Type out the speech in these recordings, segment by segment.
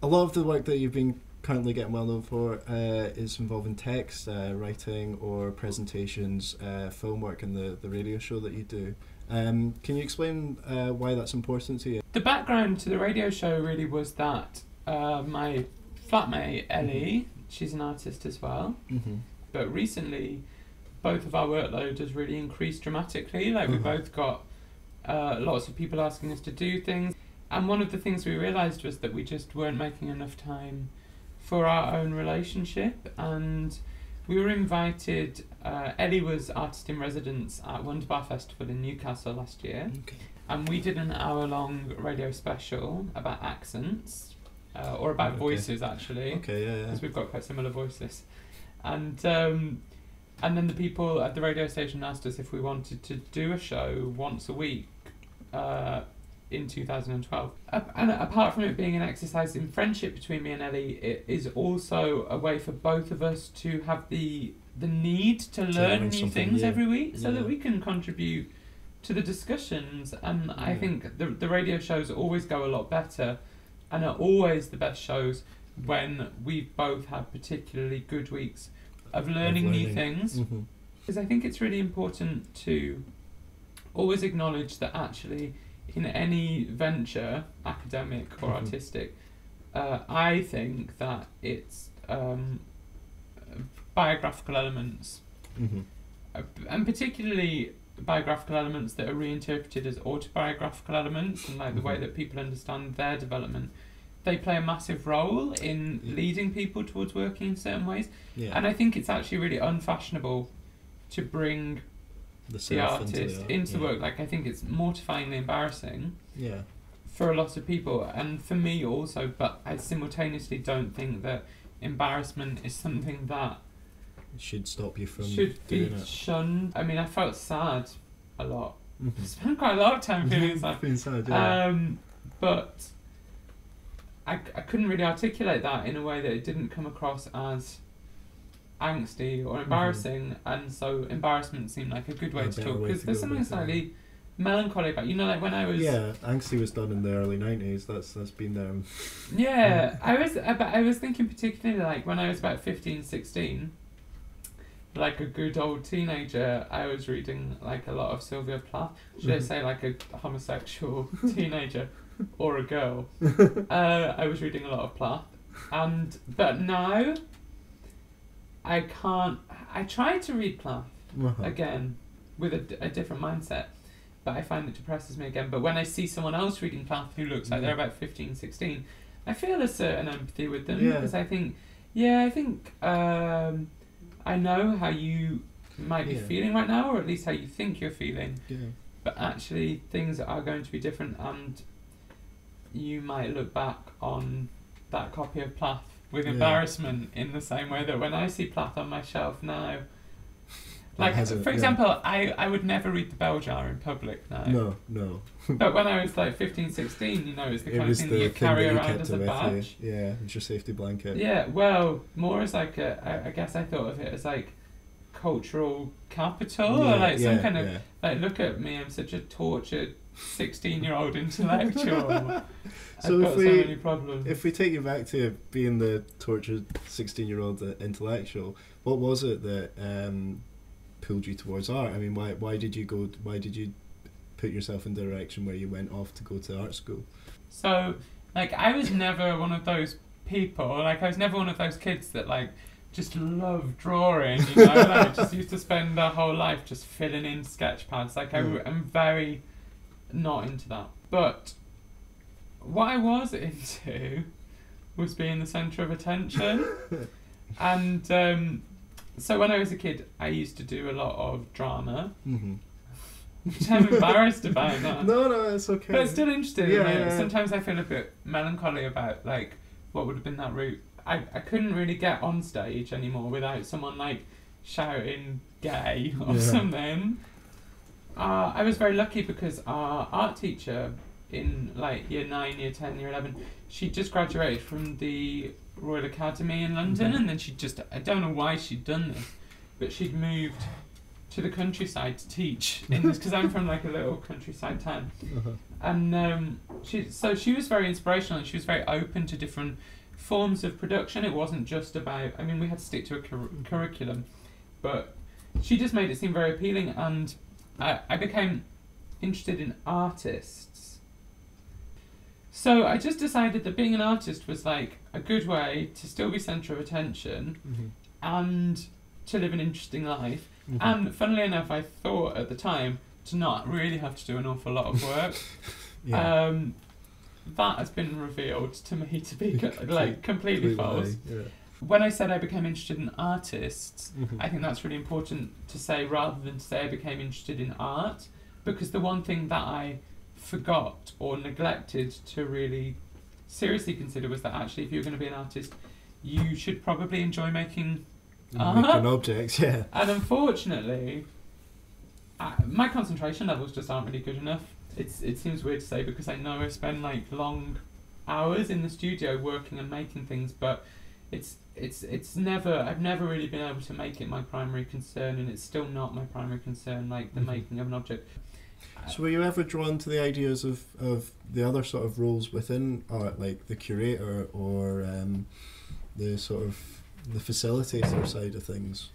a lot of the work that you've been currently getting well known for is involving text, writing or presentations, film work and the radio show that you do. Can you explain why that's important to you? The background to the radio show really was that my flatmate Ellie, she's an artist as well, but recently both of our workload has really increased dramatically. Like we both got lots of people asking us to do things, and one of the things we realised was that we just weren't making enough time for our own relationship, and we were invited. Ellie was artist in residence at Wonderbar Festival in Newcastle last year, and we did an hour-long radio special about accents, or about voices actually, because we've got quite similar voices, and then the people at the radio station asked us if we wanted to do a show once a week in 2012. And apart from it being an exercise in friendship between me and Ellie, it is also a way for both of us to have the need to learn new things every week, so that we can contribute to the discussions. And I think the radio shows always go a lot better and are always the best shows when we've both had particularly good weeks of learning new things. Because I think it's really important to always acknowledge that actually in any venture, academic or artistic, I think that it's biographical elements, and particularly biographical elements that are reinterpreted as autobiographical elements, and like the way that people understand their development, they play a massive role in leading people towards working in certain ways. And I think it's actually really unfashionable to bring the artist into work. Like, I think it's mortifyingly embarrassing for a lot of people, and for me also, but I simultaneously don't think that embarrassment is something that should stop you from be shunned. I mean, I felt sad a lot. I spent quite a lot of time feeling sad. But I couldn't really articulate that in a way that it didn't come across as angsty or embarrassing, and so embarrassment seemed like a good way to talk, because there's something slightly melancholy about, you know, like when I was angsty was done in the early 90s. That's been I was thinking particularly like when I was about 15, 16, like a good old teenager, I was reading like a lot of Sylvia Plath. Should I say like a homosexual teenager or a girl? I was reading a lot of Plath, but now I can't. I tried to read Plath again with a different mindset, but I find it depresses me again. But when I see someone else reading Plath who looks like they're about 15, 16, I feel a certain empathy with them, because I think I know how you might be feeling right now, or at least how you think you're feeling, but actually things are going to be different, and you might look back on that copy of Plath with embarrassment in the same way that when I see Plath on my shelf now, like for example, I would never read The Bell Jar in public now. No. But when I was like 15, 16, you know, it's the kind of thing that you carry around as a badge. It's your safety blanket. Yeah, well, more as like I guess I thought of it as like cultural capital, or like some kind of like, look at me, I'm such a tortured 16-year-old intellectual. So I've got so many problems. If we take you back to being the tortured 16-year-old intellectual, what was it that pulled you towards art? I mean, why did you put yourself in the direction where you went off to go to art school? So, like, I was never one of those people, like, I was never one of those kids that, like, just loved drawing, you know, like, just used to spend their whole life just filling in sketch pads. Like, I'm very not into that. But what I was into was being the centre of attention. And so when I was a kid, I used to do a lot of drama, which I'm embarrassed about now. No, it's okay. But it's still interesting. Sometimes I feel a bit melancholy about, like, what would have been that route. I couldn't really get on stage anymore without someone, like, shouting gay or something. I was very lucky because our art teacher in, like, year 9, year 10, year 11, she just graduated from the Royal Academy in London, and then she just, I don't know why she'd done this, but she'd moved to the countryside to teach in this, because I'm from like a little countryside town. And she was very inspirational, and she was very open to different forms of production. It wasn't just about, I mean, we had to stick to a curriculum, but she just made it seem very appealing, and I became interested in artists. So I just decided that being an artist was like a good way to still be centre of attention and to live an interesting life. And funnily enough, I thought at the time to not really have to do an awful lot of work. That has been revealed to me to be like completely false. When I said I became interested in artists, I think that's really important to say, rather than to say I became interested in art, because the one thing that I forgot or neglected to really seriously consider was that actually if you're going to be an artist, you should probably enjoy making art. Making objects, yeah. And unfortunately, my concentration levels just aren't really good enough. It seems weird to say, because I know I spend like long hours in the studio working and making things, but I've never really been able to make it my primary concern, and it's still not my primary concern, like the making of an object. So were you ever drawn to the ideas of the other sort of roles within art, like the curator or the sort of the facilitator side of things?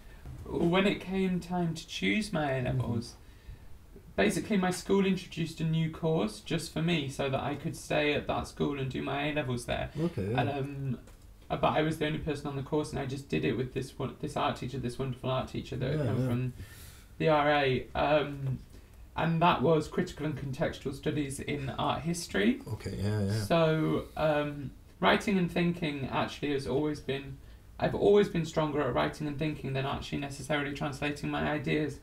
When it came time to choose my A-levels, basically my school introduced a new course just for me, so that I could stay at that school and do my A-levels there. Okay, yeah. And but I was the only person on the course, and I just did it with this art teacher, this wonderful art teacher that had come from the RA. And that was critical and contextual studies in art history. Okay, yeah. So writing and thinking actually has always been, I've always been stronger at writing and thinking than actually necessarily translating my ideas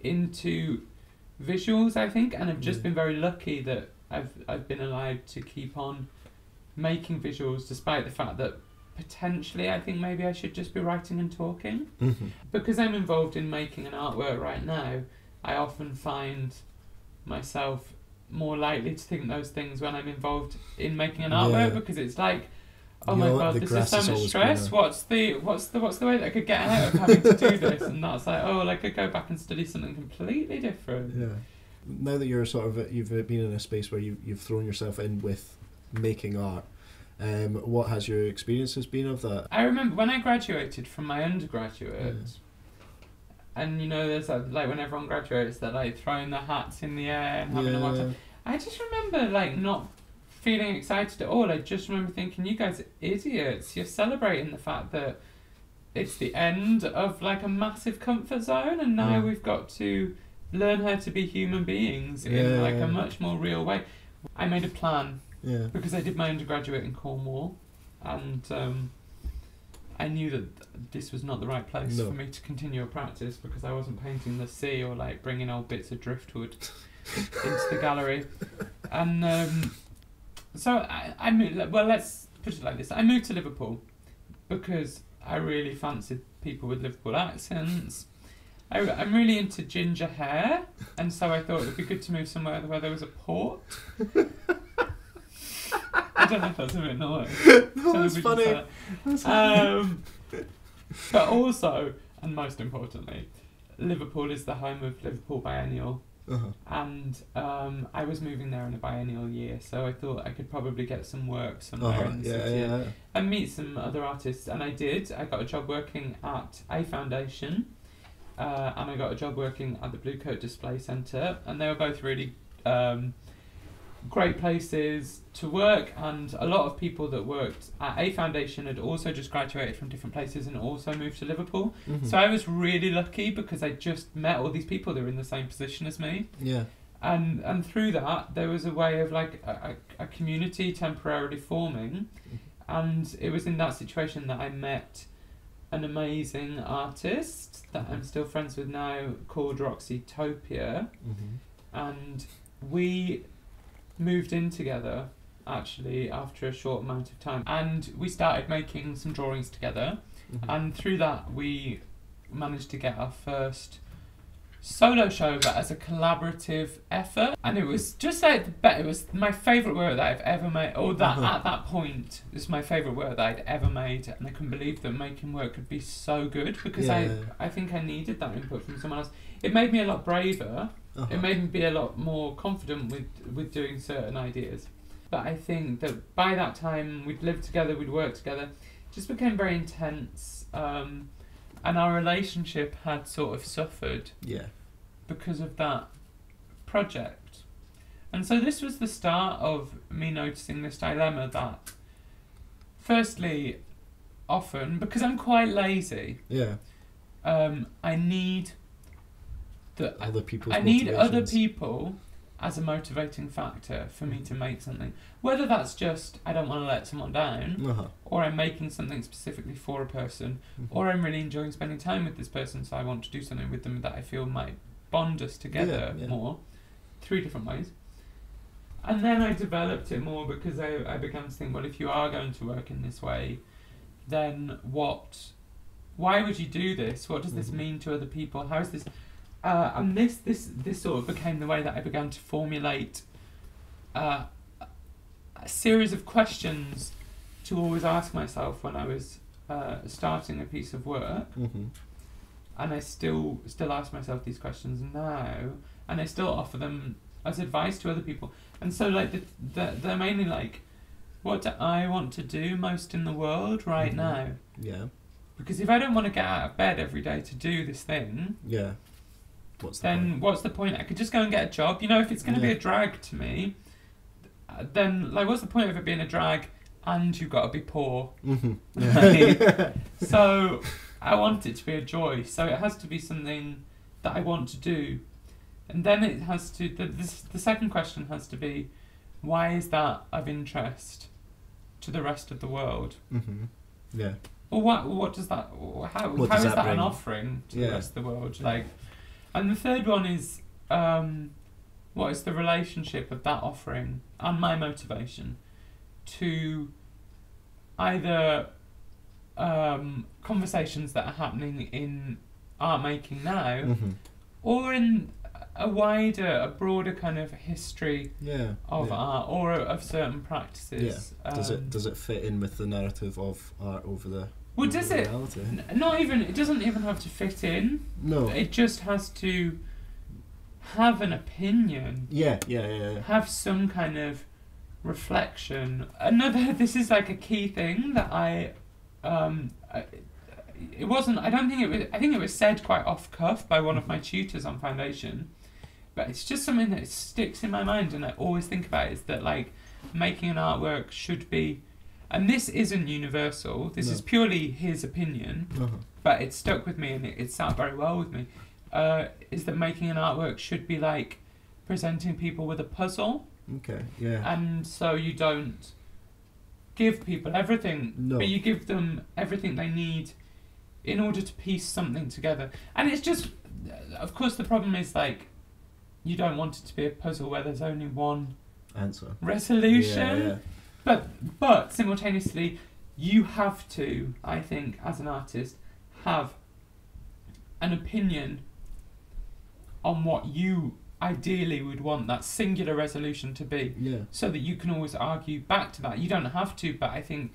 into visuals, I think. And I've just been very lucky that I've been allowed to keep on making visuals, despite the fact that potentially I think maybe I should just be writing and talking. Because I'm involved in making an artwork right now, I often find myself more likely to think those things when I'm involved in making an artwork, because it's like, oh my god, this is so much stress. What's the way that I could get out of having to do this? And that's like, oh, well, I could go back and study something completely different. Yeah. Now that you're sort of you've been in a space where you've thrown yourself in with making art, what has your experiences been of that? I remember when I graduated from my undergraduate, and you know, there's that, like when everyone graduates, they're like throwing their hats in the air and having a time. I just remember like not feeling excited at all. I just remember thinking, you guys are idiots. You're celebrating the fact that it's the end of like a massive comfort zone, and now we've got to learn how to be human beings in like a much more real way. I made a plan because I did my undergraduate in Cornwall, and I knew that this was not the right place for me to continue a practice, because I wasn't painting the sea or like bringing old bits of driftwood into the gallery. And so I moved, well, let's put it like this. I moved to Liverpool because I really fancied people with Liverpool accents. I'm really into ginger hair, and so I thought it would be good to move somewhere where there was a port. I don't know if that's a bit annoying. No, that's funny. But also, and most importantly, Liverpool is the home of Liverpool Biennial. And I was moving there in a biennial year, so I thought I could probably get some work somewhere in the city and meet some other artists, and I did. I got a job working at A Foundation, and I got a job working at the Blue Coat Display Centre, and they were both really great places to work, and a lot of people that worked at A Foundation had also just graduated from different places and also moved to Liverpool. So I was really lucky, because I just met all these people that were in the same position as me. And through that there was a way of like a community temporarily forming, and it was in that situation that I met an amazing artist that I'm still friends with now, called Roxy Topia, and we moved in together actually after a short amount of time, and we started making some drawings together, and through that we managed to get our first solo show, but as a collaborative effort. And it was just like it was my favourite work that I've ever made, or that at that point is my favourite work that I'd ever made, and I couldn't believe that making work could be so good, because I think I needed that input from someone else. It made me a lot braver. It made me be a lot more confident with doing certain ideas. But I think that by that time we'd lived together, we'd worked together, it just became very intense. And our relationship had sort of suffered because of that project. And so this was the start of me noticing this dilemma that, firstly, often, because I'm quite lazy, I need other people's I need other people as a motivating factor for me to make something. Whether that's just I don't want to let someone down, or I'm making something specifically for a person, or I'm really enjoying spending time with this person, so I want to do something with them that I feel might bond us together more. 3 different ways. And then I developed it more because I began to think, well, if you are going to work in this way, then why would you do this? What does this mean to other people? How is this... and this sort of became the way that I began to formulate a series of questions to always ask myself when I was starting a piece of work. And I still ask myself these questions now, and I still offer them as advice to other people. And so like they're mainly like, what do I want to do most in the world right now? Yeah. Because if I don't want to get out of bed every day to do this thing, what's the point? I could just go and get a job. You know, if it's going to be a drag to me, then like, what's the point of it being a drag and you've got to be poor? So I want it to be a joy. So it has to be something that I want to do. And then it has to, the second question has to be, why is that of interest to the rest of the world? Or what does that, how is that an offering to the rest of the world? Like, and the third one is, what is the relationship of that offering and my motivation to either conversations that are happening in art making now, or in a broader kind of history of art, or of certain practices. Does it fit in with the narrative of art over the... Well, does it? Not even. It doesn't even have to fit in. No. It just has to have an opinion. Have some kind of reflection. This is like a key thing that it wasn't. I don't think it was. I think it was said quite off cuff by one of my tutors on foundation, but it's just something that sticks in my mind, and I always think about it, is that like making an artwork should be. And this isn't universal, this is purely his opinion, but it stuck with me and it sat very well with me, is that making an artwork should be like presenting people with a puzzle. And so you don't give people everything, but you give them everything they need in order to piece something together. And it's just, of course the problem is like, you don't want it to be a puzzle where there's only one answer, resolution. But simultaneously, you have to, I think, as an artist, have an opinion on what you ideally would want that singular resolution to be, so that you can always argue back to that. You don't have to, but I think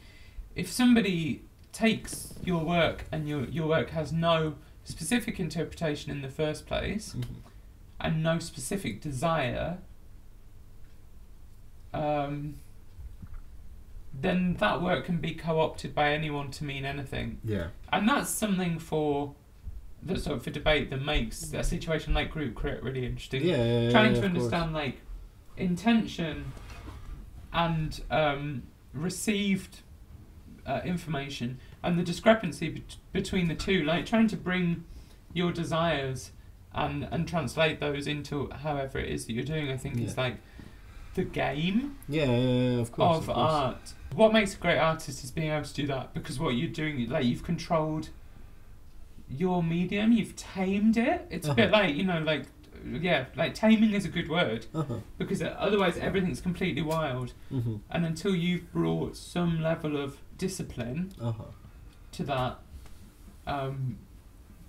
if somebody takes your work and your work has no specific interpretation in the first place, and no specific desire, then that work can be co-opted by anyone to mean anything. And that's something for debate that makes a situation like group crit really interesting. Trying to understand like intention and received information and the discrepancy between the two, like trying to bring your desires and translate those into however it is that you're doing, I think is like the game of course, of art. What makes a great artist is being able to do that, because what you're doing, like you've controlled your medium, you've tamed it. It's a bit like, you know, like taming is a good word, because otherwise everything's completely wild. And until you've brought some level of discipline to that,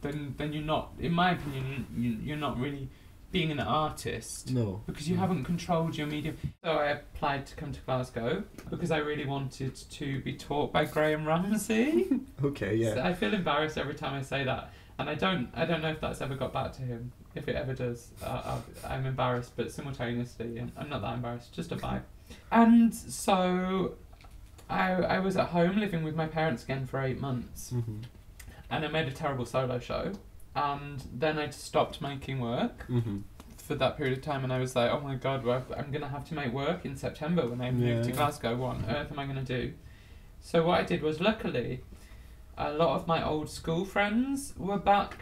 then you're not, in my opinion, you're not really being an artist. No. Because you haven't controlled your medium. So I applied to come to Glasgow because I really wanted to be taught by Graham Ramsey. Okay, yeah. So I feel embarrassed every time I say that, and I don't know if that's ever got back to him. If it ever does, I'm embarrassed, but simultaneously, I'm not that embarrassed, just a vibe. And so I was at home living with my parents again for 8 months, and I made a terrible solo show, and then I just stopped making work for that period of time, and I was like, oh my god, well, I'm going to have to make work in September when I move to Glasgow. What on earth am I going to do? So what I did was, luckily, a lot of my old school friends were back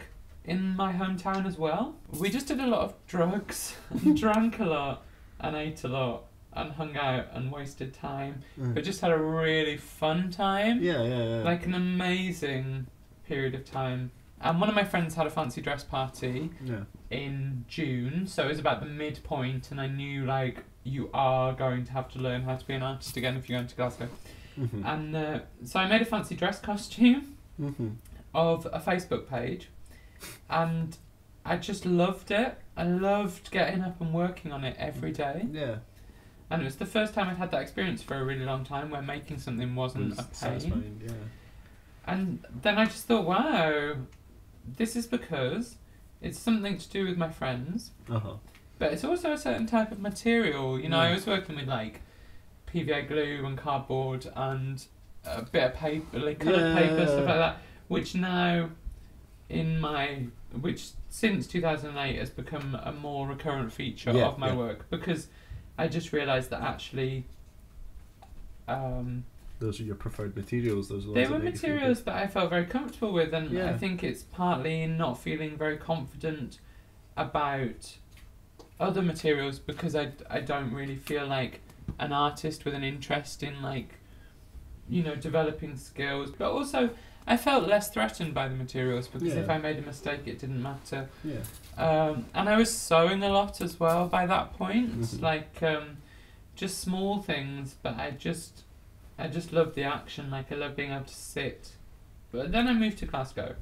in my hometown as well. We just did a lot of drugs, and drank a lot, and ate a lot, and hung out and wasted time. But just had a really fun time. Yeah. Like an amazing period of time. And one of my friends had a fancy dress party in June, so it was about the midpoint, and I knew, like, you are going to have to learn how to be an artist again if you're going to Glasgow. And so I made a fancy dress costume of a Facebook page, and I just loved it. I loved getting up and working on it every day. Yeah. And it was the first time I'd had that experience for a really long time where making something wasn't a pain. Satisfying, yeah. And then I just thought, wow, this is because it's something to do with my friends, but it's also a certain type of material. You know, I was working with, like, PVA glue and cardboard and a bit of paper, like coloured paper, stuff like that, which now, which since 2008 has become a more recurrent feature of my work, because I just realised that actually those are your preferred materials. They were materials that I felt very comfortable with, and I think it's partly not feeling very confident about other materials because I don't really feel like an artist with an interest in, like, you know, developing skills, but also I felt less threatened by the materials because if I made a mistake it didn't matter. And I was sewing a lot as well by that point, like just small things, but I just love the action. Like, I love being able to sit. But then I moved to Glasgow.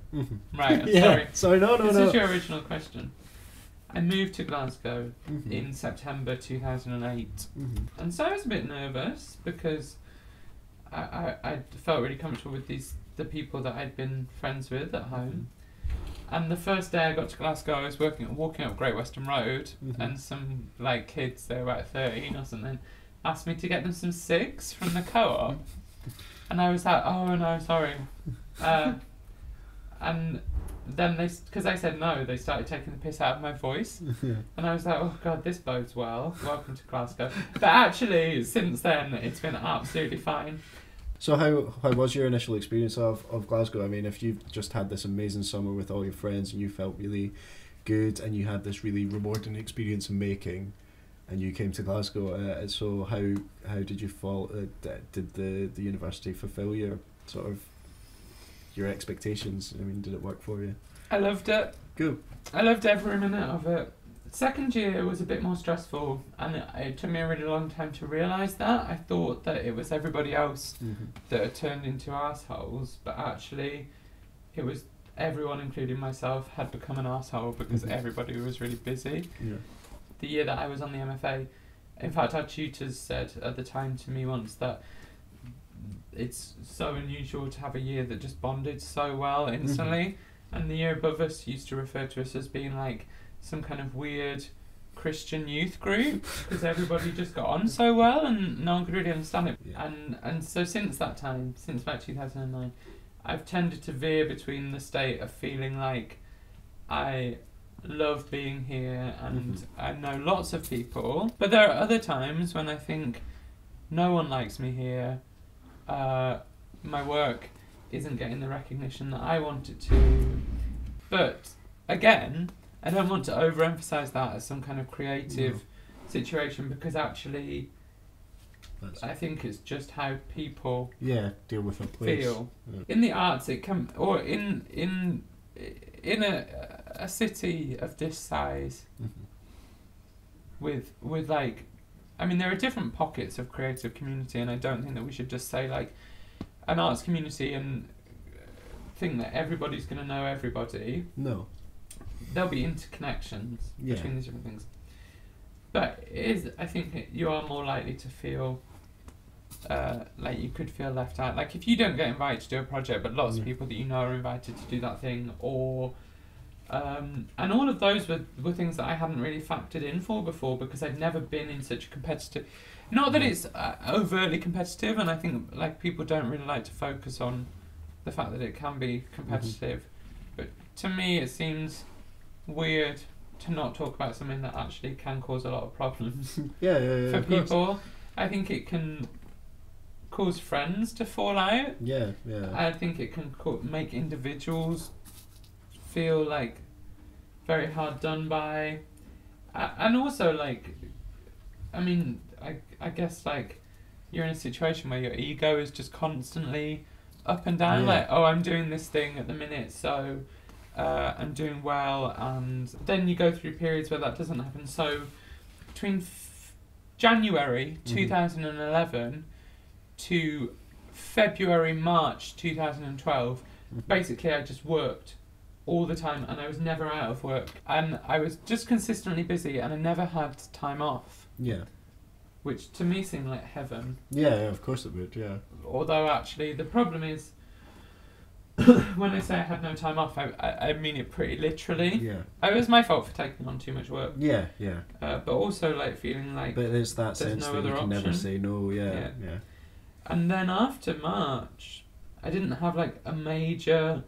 Right, I'm sorry. No. This is your original question. I moved to Glasgow in September 2008. And so I was a bit nervous because I felt really comfortable with the people that I'd been friends with at home. And the first day I got to Glasgow, I was walking up Great Western Road, and some, like, kids, they were about 13 or something, asked me to get them some cigs from the co-op. And I was like, oh no, sorry. And then because I said no, they started taking the piss out of my voice. And I was like, oh god, this bodes well. Welcome to Glasgow. But actually, since then, it's been absolutely fine. So how was your initial experience of Glasgow? I mean, if you've just had this amazing summer with all your friends and you felt really good and you had this really rewarding experience in making, and you came to Glasgow, so how did you fall? Did the university fulfil your sort of your expectations? I mean, did it work for you? I loved it. Good. I loved every minute of it. Second year was a bit more stressful, and it took me a really long time to realise that. I thought that it was everybody else that had turned into arseholes, but actually it was everyone, including myself, had become an arsehole because everybody was really busy. The year that I was on the MFA, in fact, our tutors said at the time to me once that it's so unusual to have a year that just bonded so well instantly, and the year above us used to refer to us as being like some kind of weird Christian youth group because everybody just got on so well and no one could really understand it. And so since that time, since about 2009, I've tended to veer between the state of feeling like I love being here and I know lots of people, but there are other times when I think no one likes me here, my work isn't getting the recognition that I want it to. But again, I don't want to overemphasize that as some kind of creative situation because actually I think it's just how people deal with a place. Feel. In the arts it can, or in a city of this size with like, I mean, there are different pockets of creative community, and I don't think that we should just say like an arts community and think that everybody's going to know everybody. No. There'll be interconnections between these different things. But I think you are more likely to feel like you could feel left out. Like if you don't get invited to do a project, but lots of people that you know are invited to do that thing, or and all of those were things that I hadn't really factored in for before, because I'd never been in such a competitive. Not that it's overtly competitive, and I think like people don't really like to focus on the fact that it can be competitive. But to me, it seems weird to not talk about something that actually can cause a lot of problems for people. I think it can cause friends to fall out. Yeah. I think it can make individuals feel like very hard done by. And also, like, I mean, I guess, like, you're in a situation where your ego is just constantly up and down. Like, oh, I'm doing this thing at the minute, so I'm doing well. And then you go through periods where that doesn't happen. So between January 2011 to February, March 2012, basically I just worked all the time, and I was never out of work. And I was just consistently busy, and I never had time off. Yeah. Which to me seemed like heaven. Yeah, of course it would, yeah. Although actually the problem is, when I say I had no time off, I mean it pretty literally. Yeah. It was my fault for taking on too much work. Yeah. But also like feeling like but there's that sense no that you can never say no, yeah. And then after March, I didn't have like a major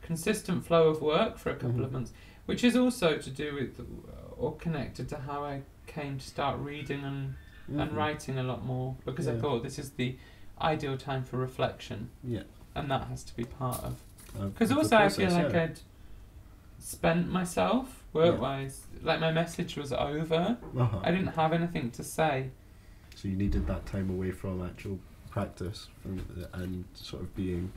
consistent flow of work for a couple of months, which is also to do with or connected to how I came to start reading and writing a lot more, because I thought this is the ideal time for reflection. Yeah. And that has to be part of. Because also I feel like I'd spent myself work-wise. Like my message was over. I didn't have anything to say. So you needed that time away from actual practice and sort of being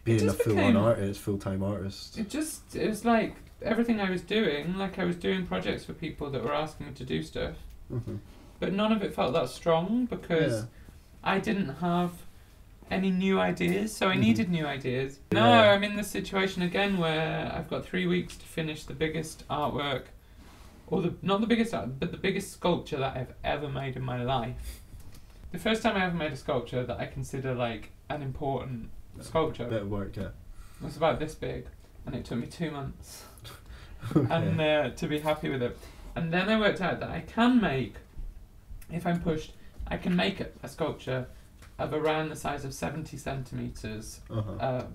a full-on artist, full-time artist. It was like everything I was doing, like I was doing projects for people that were asking me to do stuff. But none of it felt that strong, because I didn't have any new ideas, so I needed new ideas. Now I'm in this situation again where I've got 3 weeks to finish the biggest artwork, or not the biggest art, but the biggest sculpture that I've ever made in my life. The first time I ever made a sculpture that I consider like an important sculpture. Bit of work, It was about this big, and it took me 2 months. And to be happy with it. And then I worked out that I can make, if I'm pushed, I can make a sculpture of around the size of 70 centimetres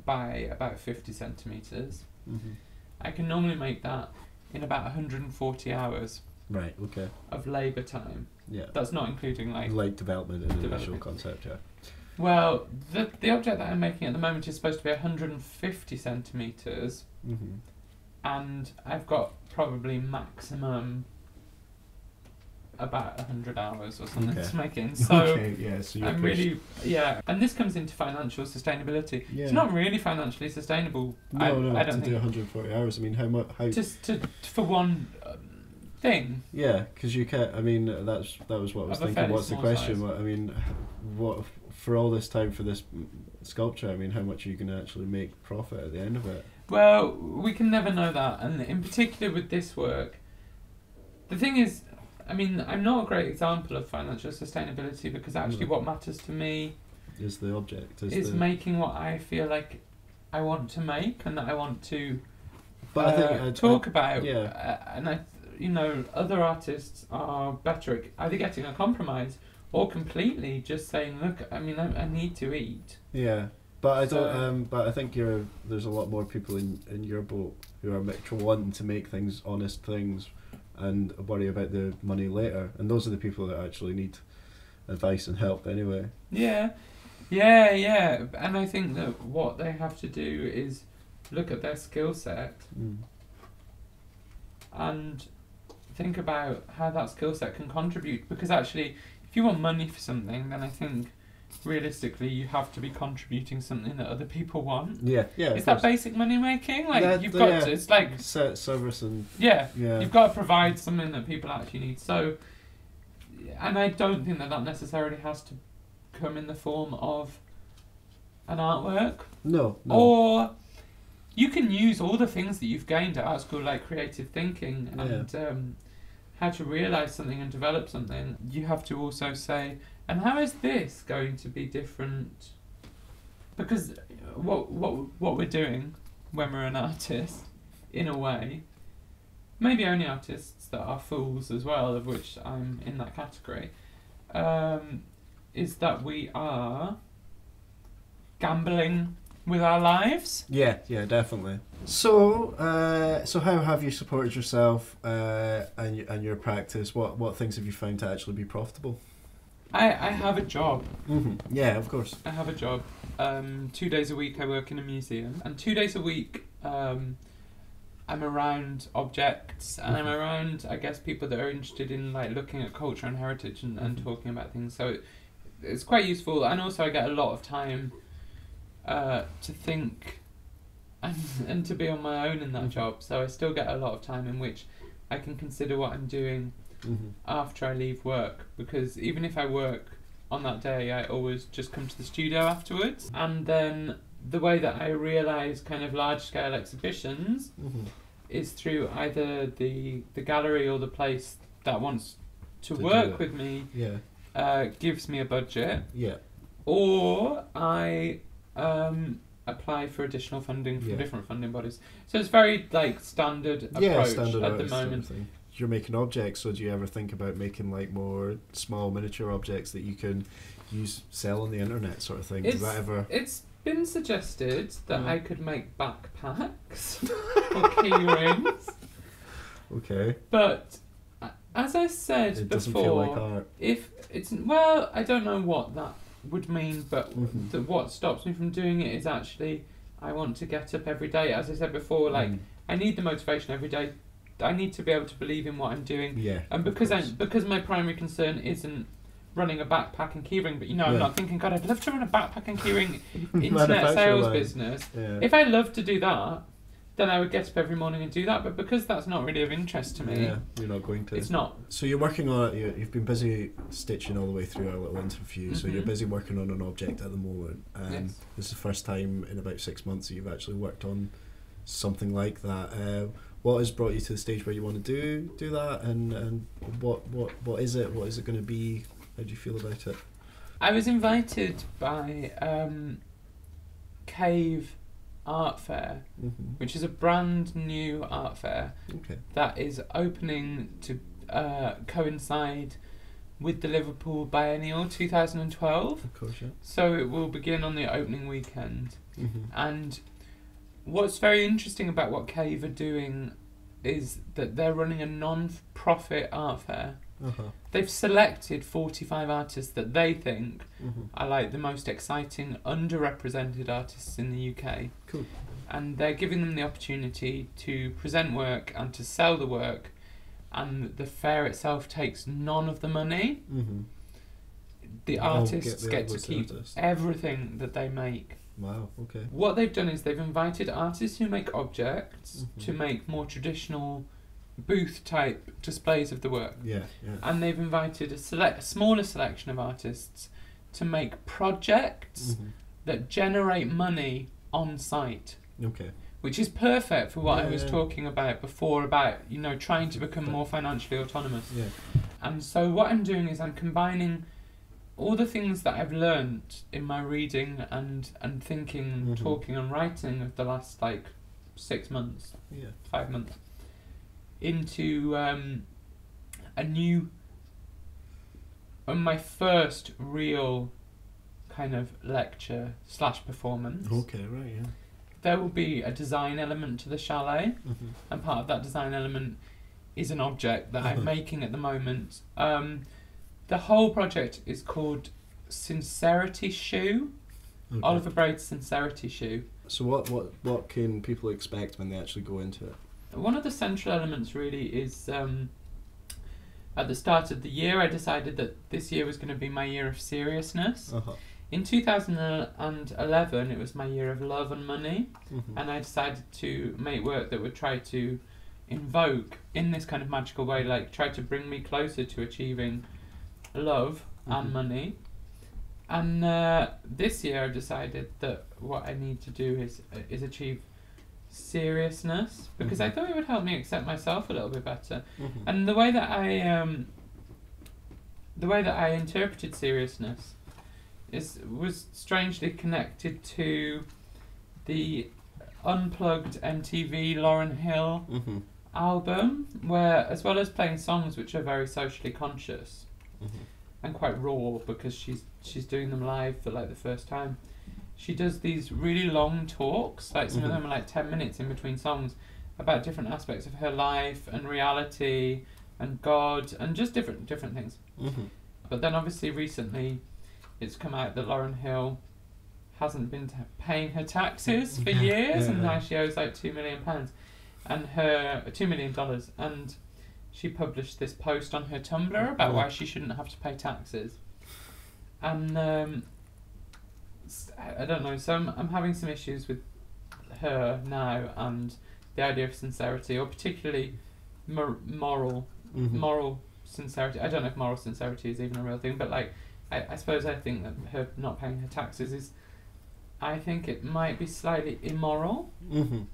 by about 50 centimetres. I can normally make that in about 140 hours. Right, okay. Of labour time. Yeah. That's not including like development and initial concept, Well, the object that I'm making at the moment is supposed to be 150 centimetres. And I've got probably maximum about 100 hours or something to make it in. So, so I'm really, and this comes into financial sustainability. It's not really financially sustainable. I don't think. Do 140 hours. I mean, how much? Just for one thing. Yeah, because you can't. I mean, that was what I was thinking. What's the question? I mean, what for all this time for this sculpture? I mean, how much are you going to actually make profit at the end of it? Well, we can never know that, and in particular with this work, the thing is, I mean, I'm not a great example of financial sustainability, because actually what matters to me is the object. Is making what I feel like I want to make and that I want to talk about. And other artists are better at either getting a compromise or completely just saying, look, I mean, I need to eat. Yeah. But I don't. But I think there's a lot more people in your boat who are wanting to make things, honest things, and worry about the money later. And those are the people that actually need advice and help anyway. Yeah. And I think that what they have to do is look at their skill set and think about how that skill set can contribute. Because actually, if you want money for something, then I think realistically you have to be contributing something that other people want. Is that basic money making? Like you've got to, it's like service and you've got to provide something that people actually need. So, and I don't think that necessarily has to come in the form of an artwork. No. Or you can use all the things that you've gained at art school, like creative thinking and how to realise something and develop something. You have to also say, and how is this going to be different? Because what we're doing when we're an artist, in a way, maybe only artists that are fools as well, of which I'm in that category, is that we are gambling with our lives. Yeah, definitely. So, so how have you supported yourself and your practice? What things have you found to actually be profitable? I have a job. Mm-hmm. Yeah, of course. I have a job. 2 days a week I work in a museum, and 2 days a week I'm around objects, and I'm around, I guess, people that are interested in like looking at culture and heritage and talking about things. So it's quite useful, and also I get a lot of time to think and to be on my own in that job. So I still get a lot of time in which I can consider what I'm doing after I leave work, because even if I work on that day, I always just come to the studio afterwards. And then the way that I realise kind of large-scale exhibitions is through either the gallery or the place that wants to work with me gives me a budget, or I apply for additional funding from different funding bodies. So it's very like standard approach at the moment. You're making objects, so do you ever think about making like more small miniature objects that you can sell on the internet, sort of thing? Does that ever? It's been suggested that I could make backpacks or key rings. Okay. But as I said it before, doesn't feel like art. If it's I don't know what that would mean, but what stops me from doing it is actually I want to get up every day. As I said before, like I need the motivation every day. I need to be able to believe in what I'm doing. Yeah. And because my primary concern isn't running a backpack and keyring, but I'm not thinking, God, I'd love to run a backpack and keyring internet sales business. Yeah. If I loved to do that, then I would get up every morning and do that. But because that's not really of interest to me, you're not going to. It's not. So you're working on it. You've been busy stitching all the way through our little interview. So you're busy working on an object at the moment. This is the first time in about 6 months that you've actually worked on something like that. What has brought you to the stage where you want to do that, and what is it? What is it going to be? How do you feel about it? I was invited by Cave Art Fair, which is a brand new art fair that is opening to coincide with the Liverpool Biennial 2012. Of course, yeah. So it will begin on the opening weekend. And what's very interesting about what Cave are doing is that they're running a non-profit art fair. They've selected 45 artists that they think are like the most exciting, underrepresented artists in the UK. Cool. And they're giving them the opportunity to present work and to sell the work, and the fair itself takes none of the money. The artists get to keep everything that they make. Wow, okay. What they've done is they've invited artists who make objects to make more traditional booth type displays of the work. And they've invited a smaller selection of artists to make projects that generate money on site. Which is perfect for what I was talking about before, about trying to become more financially autonomous. And so what I'm doing is I'm combining all the things that I've learnt in my reading and thinking, talking and writing of the last 6 months, 5 months, into my first real kind of lecture / performance. There will be a design element to the chalet, and part of that design element is an object that I'm making at the moment. The whole project is called Sincerity Shoe. Oliver Braid's Sincerity Shoe. So what can people expect when they actually go into it? One of the central elements really is at the start of the year I decided that this year was going to be my year of seriousness. In 2011 it was my year of love and money, and I decided to make work that would try to invoke in this kind of magical way, try to bring me closer to achieving love and money. And this year I've decided that what I need to do is achieve seriousness, because I thought it would help me accept myself a little bit better. And the way that I interpreted seriousness was strangely connected to the Unplugged MTV Lauryn Hill album, where, as well as playing songs which are very socially conscious and quite raw, because she's doing them live for like the first time, she does these really long talks, like some of them are like 10 minutes in between songs, about different aspects of her life and reality and God and just different things. But then obviously recently it's come out that Lauryn Hill hasn't been paying her taxes for years, and now she owes like £2 million and her $2 million, and she published this post on her Tumblr about why she shouldn't have to pay taxes. And I don't know, so I'm having some issues with her now and the idea of sincerity, or particularly moral sincerity. I don't know if moral sincerity is even a real thing, but like I suppose I think that her not paying her taxes is, I think it might be slightly immoral. And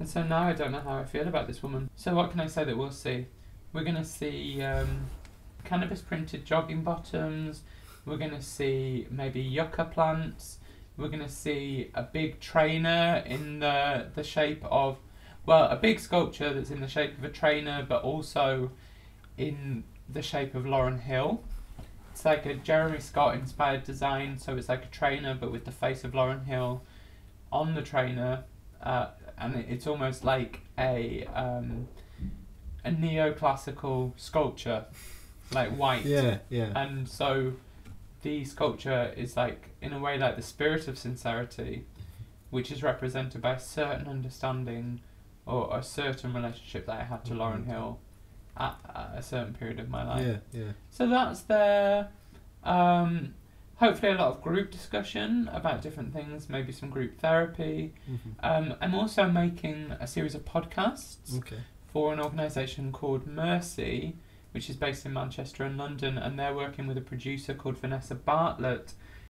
so now I don't know how I feel about this woman. So what can I say that we'll see? We're going to see cannabis printed jogging bottoms. We're going to see maybe yucca plants. We're going to see a big trainer in the shape of, well, a big sculpture that's in the shape of a trainer, but also in the shape of Lauryn Hill. It's like a Jeremy Scott inspired design, so it's like a trainer but with the face of Lauryn Hill on the trainer, and it's almost like a neoclassical sculpture, like white. And so the sculpture is like, in a way, like the spirit of sincerity, which is represented by a certain understanding or a certain relationship that I had to Lauryn Hill at a certain period of my life. So that's there. Hopefully a lot of group discussion about different things, maybe some group therapy. I'm also making a series of podcasts for an organisation called Mercy, which is based in Manchester and London, and they're working with a producer called Vanessa Bartlett,